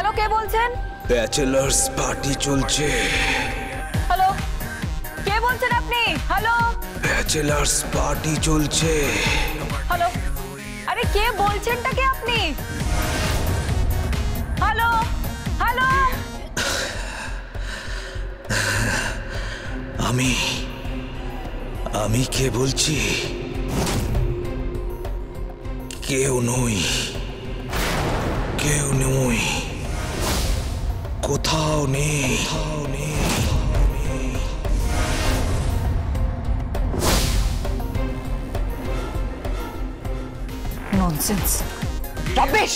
Hello, কে বলছেন? Bachelors party চলছে। Hello, কে বলছেন আপনি? হ্যালো, ব্যাচেলার্স পার্টি চলছে। হ্যালো, আরে কে বলছেনটা কে আপনি? হ্যালো, হ্যালো, আমি কে বলছি? কেউ নই, কেউ নই, কোথাও নেই। Nonsense, rubbish.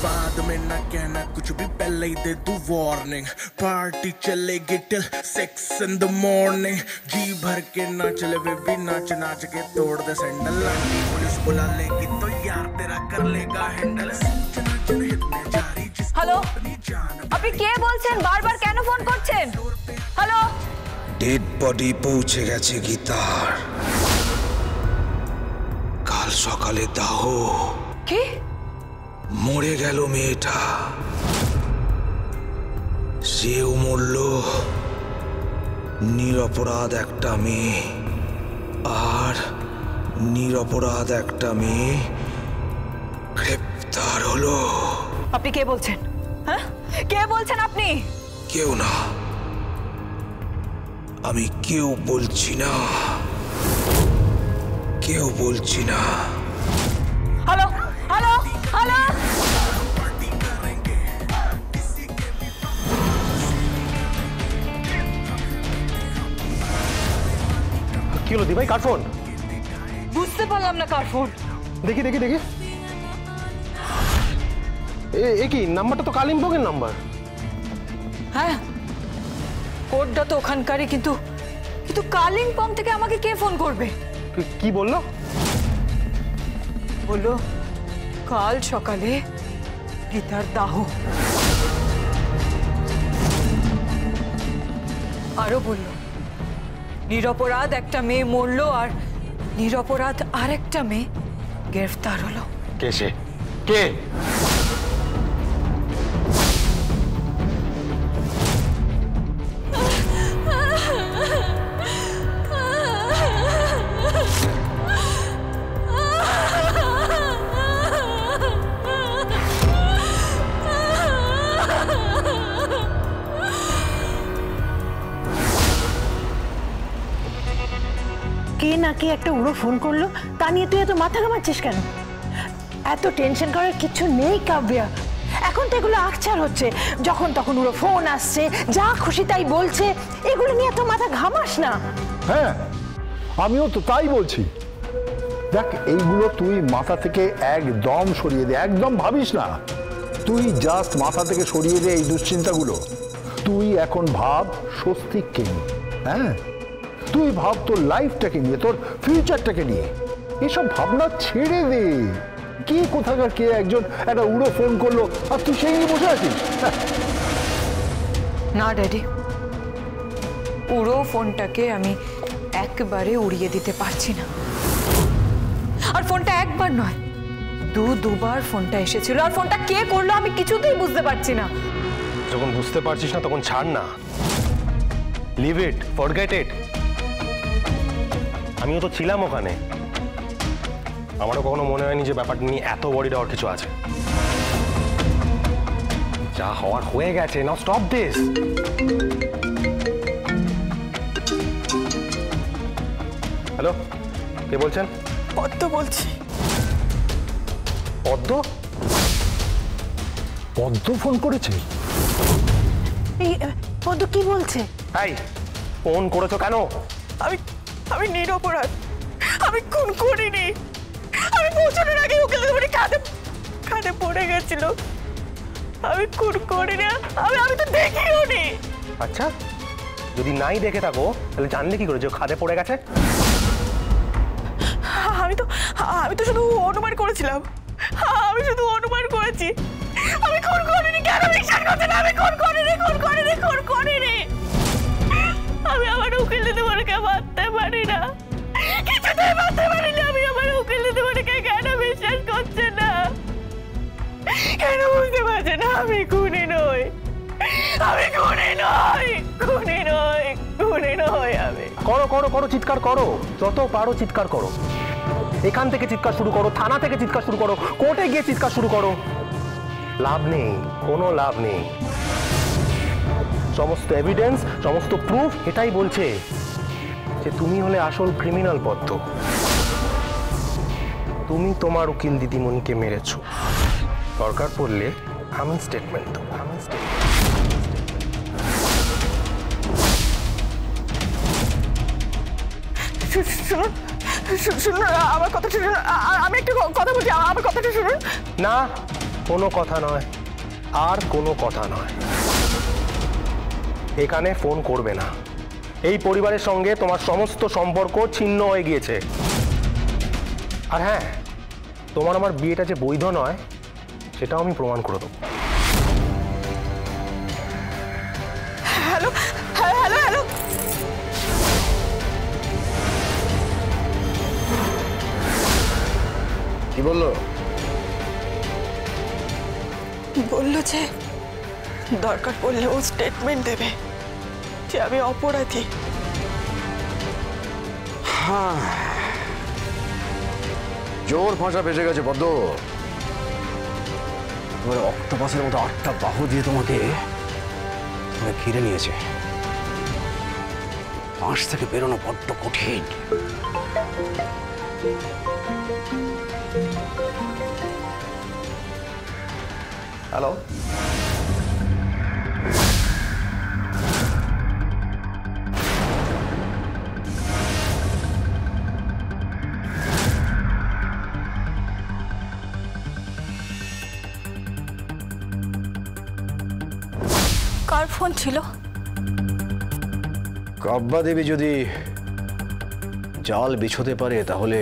बाद में ना कहना कुछ भी, पहले ही दे दूं वार्निंग। पार्टी चलेगी टिल 6 in the morning। जी भर के ना चले वे भी नाच नाच के तोड़ दे सैंडल। लाठी पुलिस बुला लेगी तो यार तेरा कर लेगा हैंडल। হ্যালো, আপনি কে বলছেন? বারবার কেন ফোন করছেন? হ্যালো, ডেড বডি পৌঁছে গেছে গীতার। কাল সকালে দাহ। কি? মরে গেল মেয়েটা। সেও মরল। নিরপরাধ একটা মেয়ে, আর নিরপরাধ একটা মেয়ে গ্রেপ্তার হলো। আপনি কে বলছেন? হ্যাঁ, কে বলছেন আপনি? কেউ না, আমি কেউ বলছি না, কেউ বলছি না। হ্যালো, হ্যালো, হ্যালো, কি হলো দিভাই? কার ফোন? বুঝতে পারলাম না কার ফোন। দেখি দেখি দেখি। এ কি নাম্বারটা তো কালিম্পংয়ের নাম্বার। হ্যাঁ, কোডটা তো ওখানকারই, কিন্তু কিন্তু কালিম্পং থেকে আমাকে কে ফোন করবে? কি বললো? বললো কাল সকালে গীতার দাহ। আরো বললো নিরপরাধ একটা মেয়ে মরলো, আর নিরপরাধ আরেকটা মেয়ে গ্রেফতার হলো। কে সে? কে? কে না কে একটা উড়ো ফোন করলো, তা নিয়ে তুই এত মাথা ঘামাচ্ছিস কেন? এত টেনশন করার কিছু নেই কাব্যা। এখন তো এগুলো আকছার হচ্ছে, যখন তখন উড়ো ফোন আসছে, যা খুশি তাই বলছে, এগুলো নিয়ে এত মাথা ঘামাস না। হ্যাঁ, আমিও তো তাই বলছি। দেখ, এইগুলো তুই মাথা থেকে একদম সরিয়ে দে, একদম ভাবিস না। তুই জাস্ট মাথা থেকে সরিয়ে দে এই দুশ্চিন্তাগুলো। তুই এখন ভাব স্বস্তিককে নিয়ে। হ্যাঁ, তুই ভাব তোর লাইফটাকে নিয়ে, তোর ফিউচারটাকে নিয়ে। এসব ভাবনা ছেড়ে দে। কে কোথাকার কে একজন একটা উড়ো ফোন করলো, আর তুই সেই নিয়ে বসে আছিস? না ড্যাডি, উড়ো ফোনটাকে আমি একবারে উড়িয়ে দিতে পারছি না। আর ফোনটা একবার নয়, দুবার ফোনটা এসেছিল, আর ফোনটা কে করলো আমি কিছুতেই বুঝতে পারছি না। যখন বুঝতে পারছিস না তখন ছাড় না, লিভ ইট, ফরগেট ইট। আমিও তো ছিলাম ওখানে, আমারও কখনো মনে হয়নি যে ব্যাপারটা নিয়ে এত বড় দেওয়ার কিছু আছে। যা হওয়ার হয়ে গেছে, নাও স্টপ দিস। হ্যালো, কে বলছেন? পদ্ম বলছি। পদ্ম? পদ্ম ফোন করেছে? এই পদ্ম কি বলছে? এই, ফোন করেছো কেন? আমি নিরপরাধ, আমি খুন করিনি। আমি পৌঁছানোর আগে উকিলের বাড়ি কাঁধে পড়ে গেছিল। আমি খুন করিনি, আমি তো দেখিও নি। আচ্ছা, যদি নাই দেখে থাকো তাহলে জানলে কি করে যে খাদে পড়ে গেছে? আমি তো শুধু অনুমান করেছিলাম। আমি শুধু অনুমান করেছি। আমি খুন করিনি। কেন বিশ্বাস করতে না? আমি খুন করিনি। আমি আমার উকিল দিতে পারিকে মারতে পারি না, কিছুতেই মারতে পারি না। আমি আমার উকিল দিতে পারিকে কেন বিশ্বাস করছে না, কেন বুঝতে পারছি গেছে না আমি খুনি নই, আমি খুনি নই, খুনি নই, খুনি নই আমি। করো করো করো, চিৎকার করো, যত পারো চিৎকার করো। এখান থেকে চিৎকার শুরু করো, থানা থেকে চিৎকার শুরু করো, কোর্টে গিয়ে চিৎকার শুরু করো। লাভ নেই, কোনো লাভ নেই। সমস্ত এভিডেন্স, সমস্ত প্রুফ এটাই বলছে যে তুমি হলে আসল ক্রিমিনাল পদ্ম। তুমি তোমার উকিল দিদিমণিকে মেরেছো। দরকার পড়লে আমি স্টেটমেন্ট দেবো, আমি স্টেটমেন্ট। শুনুন শুনুন আমার কথাটা শুনুন, আমি একটা কথা বলছি, আমার কথাটা শুনুন। না, কোনো কথা নয়, আর কোনো কথা নয়। এখানে ফোন করবে না। এই পরিবারের সঙ্গে তোমার সমস্ত সম্পর্ক ছিন্ন হয়ে গিয়েছে। আর হ্যাঁ, তোমার আমার বিয়েটা যে বৈধ নয় সেটাও আমি প্রমাণ করে দেবো। হ্যালো হ্যালো হ্যালো, কি বললো? বললো যে দরকার পড়লে ও স্টেটমেন্ট দেবে যে আমি অপরাধী। জোর ফাঁসা বেজে গেছে পদ্ম। এবারে অক্টোপাসের মতো 8টা বাহু দিয়ে তোমাকে ঘিরে নিয়েছে। ফাঁস থেকে বেরোনো বড্ড কঠিন। হ্যালো, কার ফোন ছিল? কাব্যা দেবী যদি জাল বিছোতে পারে তাহলে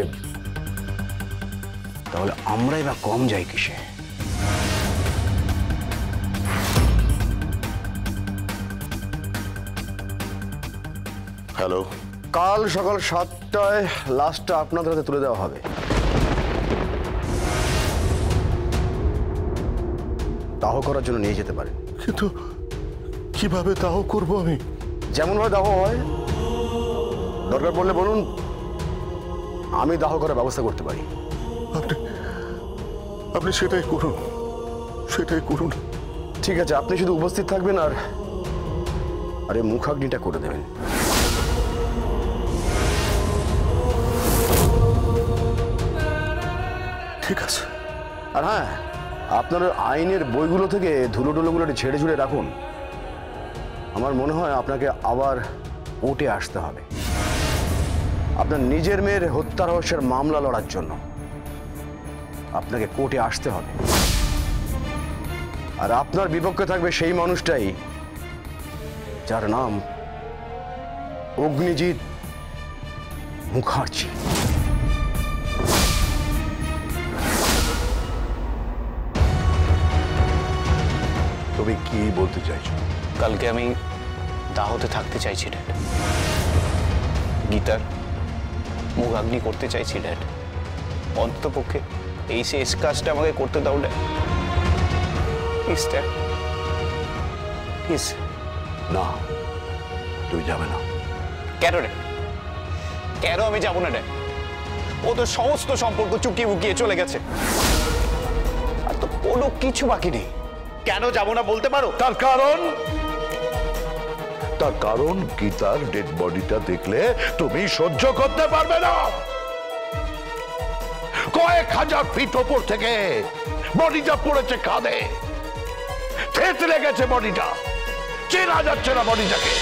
আমরাই বা কম যাই কিসে? হ্যালো, কাল সকাল 7টায় লাশটা আপনাদের হাতে তুলে দেওয়া হবে। দাহ করার জন্য নিয়ে যেতে পারেন। কিন্তু কিভাবে দাহ করবো আমি? যেমন ভাবে দাহ হয়, দরকার পড়লে বলুন, আমি দাহ করার ব্যবস্থা করতে পারি। আপনি সেটাই করুন, সেটাই করুন। ঠিক আছে, আপনি শুধু উপস্থিত থাকবেন আর এই মুখাগ্নিটা করে দেবেন। ঠিক আছে। আর হ্যাঁ, আপনার আইনের বইগুলো থেকে ধুলোটুলোগুলো ঝেড়ে ঝুড়ে রাখুন। আমার মনে হয় আপনাকে আবার কোর্টে আসতে হবে আপনার নিজের মেয়ের হত্যা রহস্যের মামলা লড়ার জন্য। আপনাকে কোর্টে আসতে হবে, আর আপনার বিপক্ষে থাকবে সেই মানুষটাই যার নাম অগ্নিজিৎ মুখার্জি। তুমি কি বলতে চাইছো? কালকে আমি দাহতে থাকতে চাইছি ড্যাড। গীতার মুখাগ্নি করতে চাইছি ড্যাড। অন্তত পক্ষে এই শেষ কাজটা আমাকে করতে দাও ড্যাড, প্লিজ ড্যাড, প্লিজ। না, তুই যাবে না। কেন ড্যাড? কেন আমি যাবো না ড্যাড? ও তো সমস্ত সম্পর্ক চুকিয়ে বুকিয়ে চলে গেছে, আর তো কোনো কিছু বাকি নেই। কেন যাবো না বলতে পারো? তার কারণ গীতার ডেড বডিটা দেখলে তুমি সহ্য করতে পারবে না। কয়েক হাজার ফিট ওপর থেকে বডিটা পড়েছে কাঁধে, থেতলে গেছে বডিটা, চেনা যাচ্ছে না বডিটাকে।